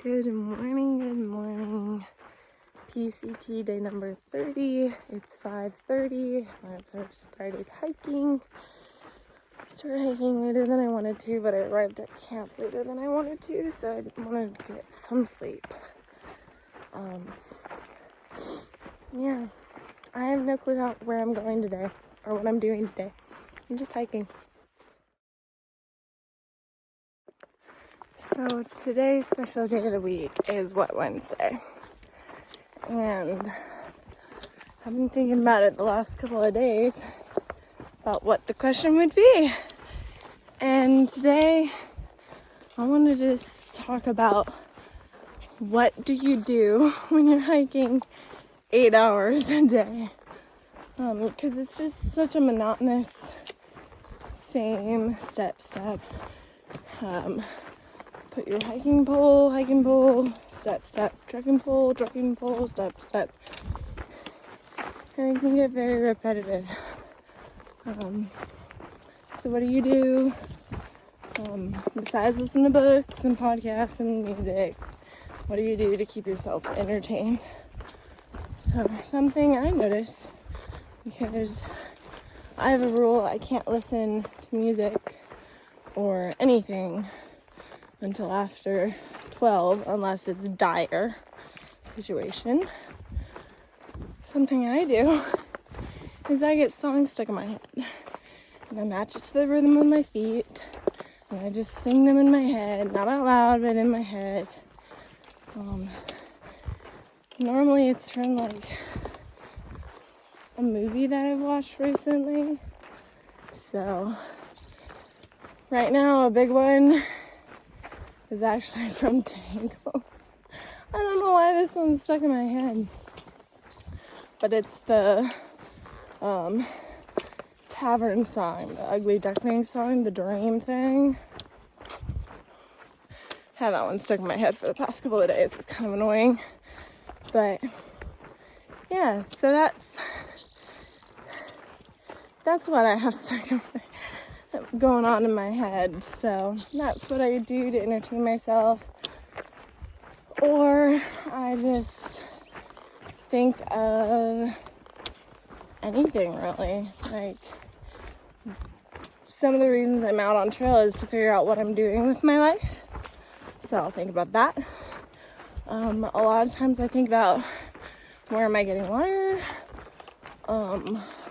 Good morning. PCT day number 30. It's 5:30. I started hiking. Started hiking later than I wanted to, but I arrived at camp later than I wanted to, so I wanted to get some sleep. Yeah, I have no clue where I'm going today or what I'm doing today. I'm just hiking. So today's special day of the week is Wednesday. And I've been thinking about it the last couple of days about what the question would be. And today I wanted to just talk about what do you do when you're hiking 8 hours a day? Because it's just such a monotonous, same step. Put your hiking pole, step, trekking pole, step. And it can get very repetitive. So what do you do? Besides listen to books and podcasts and music, what do you do to keep yourself entertained? So something I notice, because I have a rule, I can't listen to music or anything until after 12, unless it's dire situation. Something I do is I get songs stuck in my head, and I match it to the rhythm of my feet, and I just sing them in my head, not out loud, but in my head. Normally it's from like a movie that I've watched recently. So right now a big one is actually from Tango. I don't know why this one's stuck in my head, but it's the tavern song, the Ugly Duckling song, the Dream thing. Had that one stuck in my head for the past couple of days. It's kind of annoying, but yeah, so that's what I have stuck in going on in my head. So that's what I do to entertain myself, or I just think of anything really. Like, some of the reasons I'm out on trail is to figure out what I'm doing with my life, so I'll think about that. A lot of times I think about where am I getting water,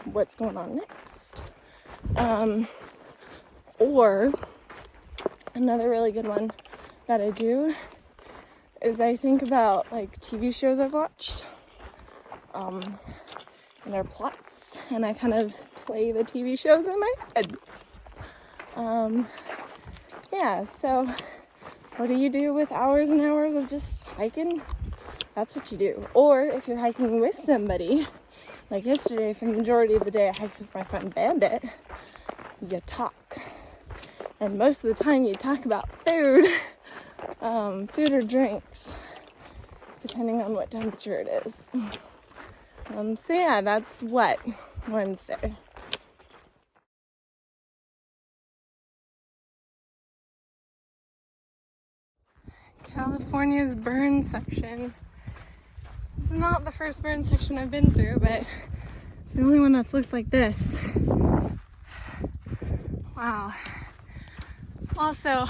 what's going on next, or another really good one that I do is I think about like TV shows I've watched, and their plots, and I kind of play the TV shows in my head. Yeah, so what do you do with hours and hours of just hiking? That's what you do. Or if you're hiking with somebody, like yesterday, for the majority of the day I hiked with my friend Bandit, you talk. And most of the time you talk about food or drinks, depending on what temperature it is. So yeah, that's Wednesday. California's burn section. This is not the first burn section I've been through, but it's the only one that's looked like this. Wow. Also,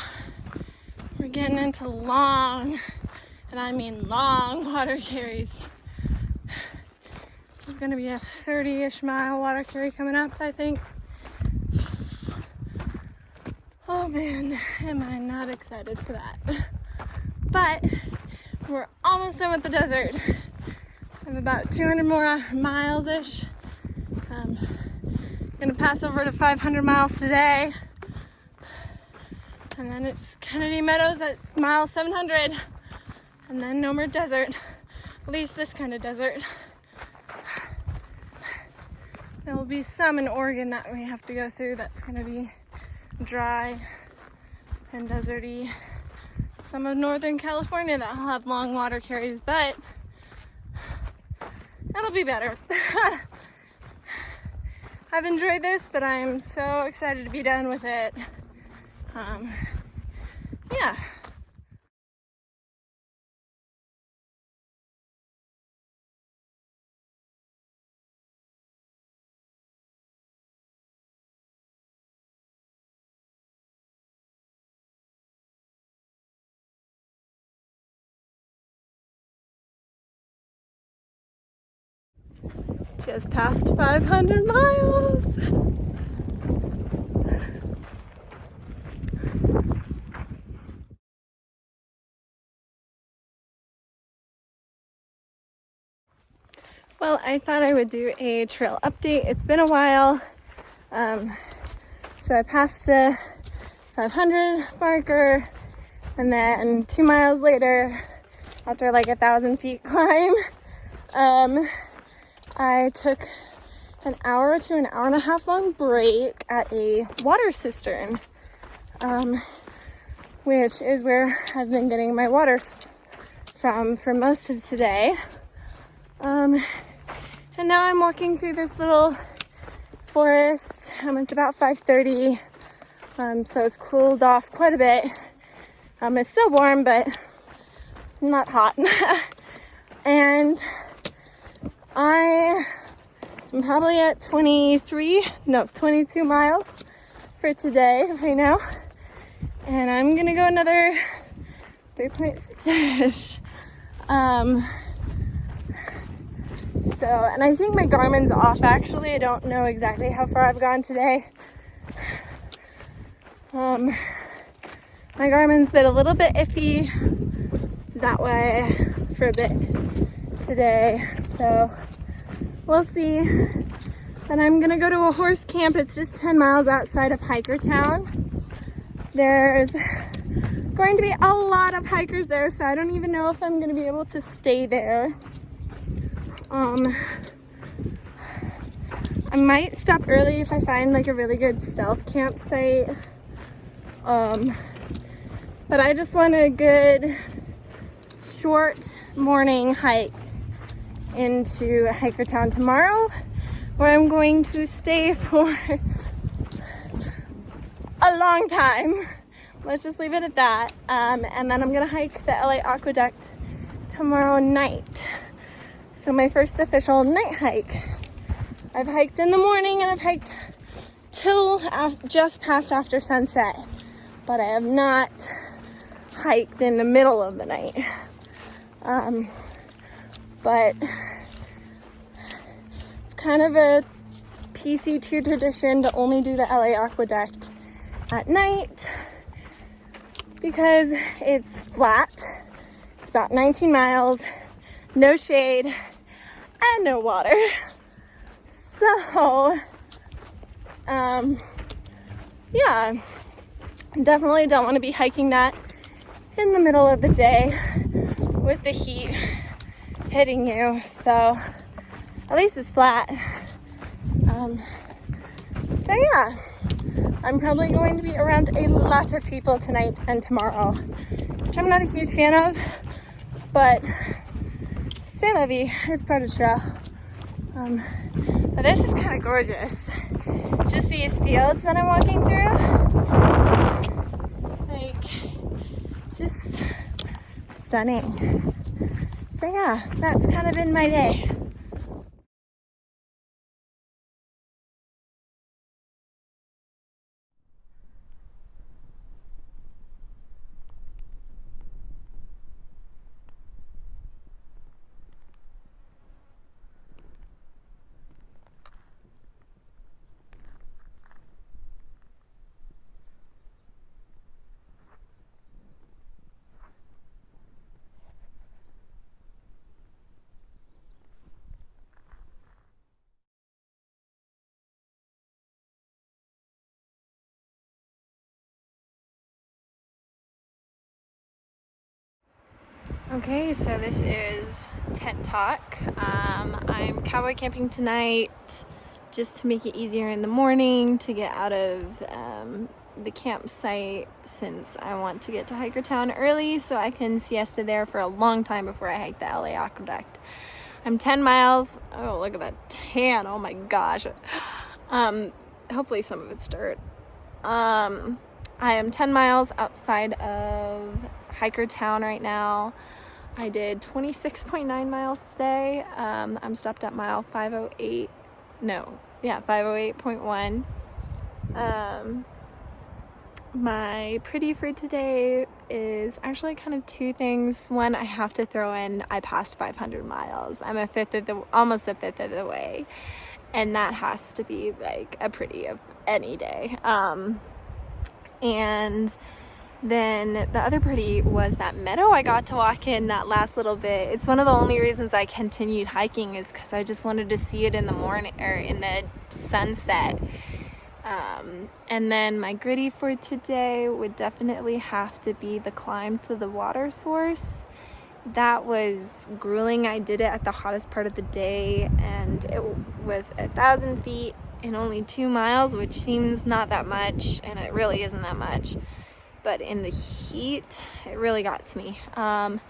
we're getting into long, and I mean long, water carries. There's gonna be a 30-ish mile water carry coming up, I think. Oh man, am I not excited for that. But we're almost done with the desert. I have about 200 more miles-ish. Gonna pass over to 500 miles today. And then it's Kennedy Meadows at mile 700. And then no more desert. At least this kind of desert. There will be some in Oregon that we have to go through that's gonna be dry and deserty. Some of Northern California that will have long water carries, but that'll be better. I've enjoyed this, but I'm so excited to be done with it. Yeah. Just past 500 miles. Well, I thought I would do a trail update. It's been a while. So I passed the 500 marker, and then 2 miles later, after like 1,000 feet climb, I took an hour to an hour and a half long break at a water cistern, which is where I've been getting my water from for most of today. And now I'm walking through this little forest. It's about 5:30, so it's cooled off quite a bit. It's still warm, but not hot. And I'm probably at 22 miles for today right now. And I'm gonna go another 3.6-ish. And I think my Garmin's off actually. I don't know exactly how far I've gone today. My Garmin's been a little bit iffy that way for a bit today, so we'll see. And I'm gonna go to a horse camp. It's just 10 miles outside of Hikertown. There's going to be a lot of hikers there, so I don't even know if I'm gonna be able to stay there. I might stop early if I find like a really good stealth campsite. But I just want a good short morning hike into Hikertown tomorrow, where I'm going to stay for a long time. Let's just leave it at that. And then I'm gonna hike the LA Aqueduct tomorrow night. So my first official night hike. I've hiked in the morning and I've hiked till just past after sunset, but I have not hiked in the middle of the night. But it's kind of a PCT tradition to only do the LA Aqueduct at night because it's flat. It's about 19 miles, no shade, and no water. So, yeah, definitely don't want to be hiking that in the middle of the day with the heat hitting you. So, at least it's flat. So yeah, I'm probably going to be around a lot of people tonight and tomorrow, which I'm not a huge fan of, but c'est la vie, it's part of trail. But this is kind of gorgeous. Just these fields that I'm walking through. Like, just stunning. So yeah, that's kind of been my day. Okay, so this is tent talk. I'm cowboy camping tonight just to make it easier in the morning to get out of the campsite, since I want to get to Hikertown early so I can siesta there for a long time before I hike the LA Aqueduct. I'm 10 miles. Oh, look at that tan. Oh my gosh. Hopefully some of it's dirt. I am 10 miles outside of Hikertown right now. I did 26.9 miles today. I'm stopped at mile 508. No, yeah, 508.1. My pretty for today is actually kind of two things. One, I have to throw in, I passed 500 miles. I'm almost a fifth of the way. And that has to be like a pretty of any day. And then the other pretty was that meadow I got to walk in that last little bit. It's one of the only reasons I continued hiking is because I just wanted to see it in the morning or in the sunset. And then my gritty for today would definitely have to be the climb to the water source. That was grueling. I did it at the hottest part of the day, and it was 1,000 feet in only 2 miles, which seems not that much, and it really isn't that much. But in the heat, it really got to me. And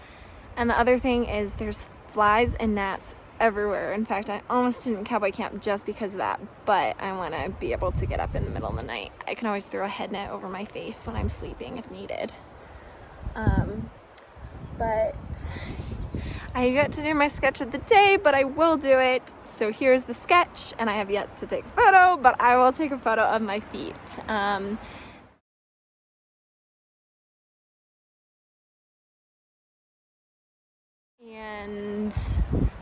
the other thing is there's flies and gnats everywhere. In fact, I almost didn't cowboy camp just because of that, but I want to be able to get up in the middle of the night. I can always throw a head net over my face when I'm sleeping if needed. But I have yet to do my sketch of the day, but I will do it. So here's the sketch, and I have yet to take a photo, but I will take a photo of my feet. And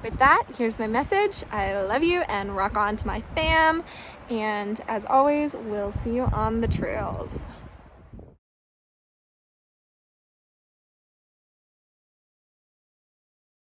with that, here's my message. I love you and rock on to my fam. And as always, we'll see you on the trails.